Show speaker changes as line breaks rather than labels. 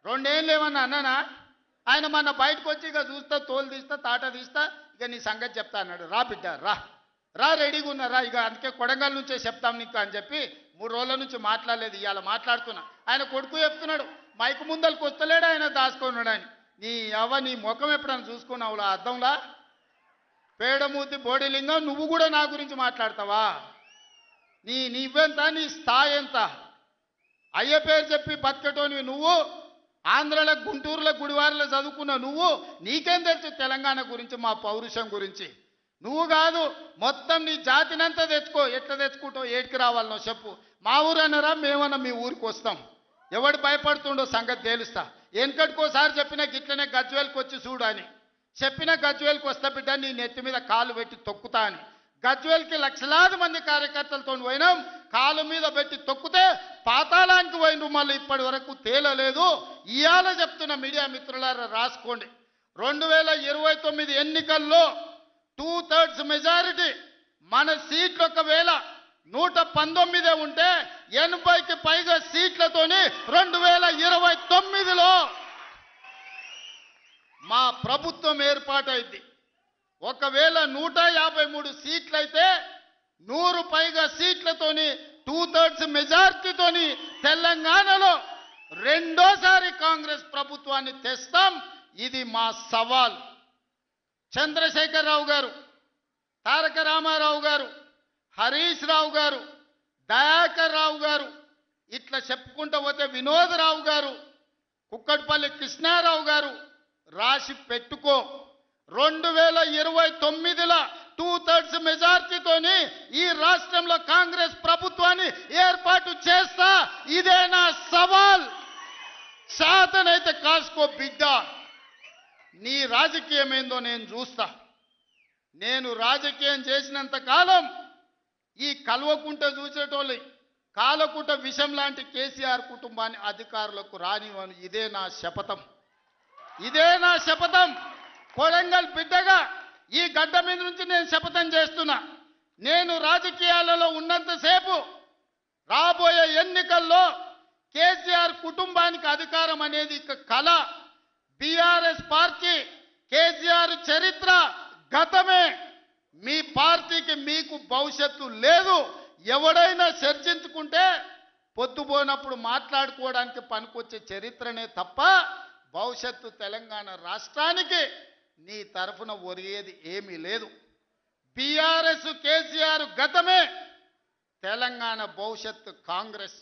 రెండేళ్ళు ఏమన్నా అన్నానా? ఆయన మొన్న బయటకు వచ్చి ఇక చూస్తా, తోలు తీస్తా, తాట తీస్తా, ఇక నీ సంగతి చెప్తా అన్నాడు. రా బిడ్డ రా, రా రెడీగా ఉన్నారా, ఇక అందుకే కొడంగల్ నుంచే చెప్తాం నీకు అని చెప్పి 3 రోజుల నుంచి మాట్లాడలేదు. ఇవాళ మాట్లాడుతున్నా. ఆయన కొడుకు చెప్తున్నాడు, మైకు ముందలకు వస్తలేడు, ఆయన దాచుకున్నాడు. ఆయన నీ ముఖం ఎప్పుడైనా చూసుకున్నావులా అద్దంలా? పేడమూతి బోడిలింగం, నువ్వు కూడా నా గురించి మాట్లాడతావా? నీవెంత, నీ స్థాయి ఎంత? అయ్య పేరు చెప్పి బతికేటోనివి నువ్వు, ఆంధ్రలో గుంటూరులో గుడివారిలో చదువుకున్న నువ్వు, నీకేం తెలుసు తెలంగాణ గురించి, మా పౌరుషం గురించి? నువ్వు కాదు, మొత్తం నీ జాతినంతా తెచ్చుకో. ఎట్లా తెచ్చుకుంటావు, ఏడికి రావాలనో చెప్పు. మా ఊరు అన్నారా, మేమన్నా మీ ఊరికి వస్తాం. ఎవడు భయపడుతుండో సంగతి తేలుస్తా. వెనకటికోసారి చెప్పిన గిట్లనే గజ్వేల్కి వచ్చి చూడు అని చెప్పిన, గజ్వేల్కి వస్తా బిడ్డ, నీ నెత్తి మీద కాలు పెట్టి తొక్కుతా అని. గజ్వేల్కి లక్షలాది మంది కార్యకర్తలతో పోయినాం, కాలు మీద పెట్టి తొక్కితే పాతాళానికి పోయిన మళ్ళీ ఇప్పటి వరకు తేలలేదు. ఇవాళ చెప్తున్న మీడియా మిత్రులారా రాసుకోండి, 2029 ఎన్నికల్లో 2/3 మెజారిటీ మన సీట్లు ఒకవేళ 119 ఉంటే 80కి పైగా సీట్లతోని 2029లో మా ప్రభుత్వం ఏర్పాటైంది. ఒకవేళ 153 సీట్లయితే 100 పైగా సీట్లతోని 2/3 మెజార్టీతోని తెలంగాణలో రెండోసారి కాంగ్రెస్ ప్రభుత్వాన్ని తెస్తాం. ఇది మా సవాల్. చంద్రశేఖరరావు గారు, తారక రామారావు గారు, హరీష్ రావు గారు, దయాకర్ రావు గారు, ఇట్లా చెప్పుకుంటూ పోతే వినోదరావు గారు, కుక్కట్పల్లి కృష్ణారావు గారు, రాసి పెట్టుకో. 2029లో 2/3 మెజార్టీతోని ఈ రాష్ట్రంలో కాంగ్రెస్ ప్రభుత్వాన్ని ఏర్పాటు చేస్తా. ఇదే నా సవాల్. శాతనైతే కాసుకో బిడ్డ. నీ రాజకీయం ఏందో నేను చూస్తా. నేను రాజకీయం చేసినంత కాలం ఈ కల్వకుంట చూసేటోళ్ళు కాలకుంట విషం లాంటి కేసీఆర్ కుటుంబాన్ని అధికారులకు రానివ్వను. ఇదే నా శపథం, ఇదే నా శపథం. కొడంగల్ బిడ్డగా ఈ గడ్డ మీద నుంచి నేను శపథం చేస్తున్నా. నేను రాజకీయాలలో ఉన్నంతసేపు రాబోయే ఎన్నికల్లో కేసీఆర్ కుటుంబానికి అధికారం అనేది ఇక కళ. బీఆర్ఎస్ పార్టీ, కేసీఆర్ చరిత్ర గతమే. మీ పార్టీకి మీకు భవిష్యత్తు లేదు. ఎవడైనా చర్చించుకుంటే పొద్దుపోయినప్పుడు మాట్లాడుకోవడానికి పనికొచ్చే చరిత్రనే తప్ప భవిష్యత్తు తెలంగాణ రాష్ట్రానికి నీ తరఫున ఒరిగేది ఏమీ లేదు. బీఆర్ఎస్ కేసీఆర్ గతమే, తెలంగాణ భవిష్యత్తు కాంగ్రెస్.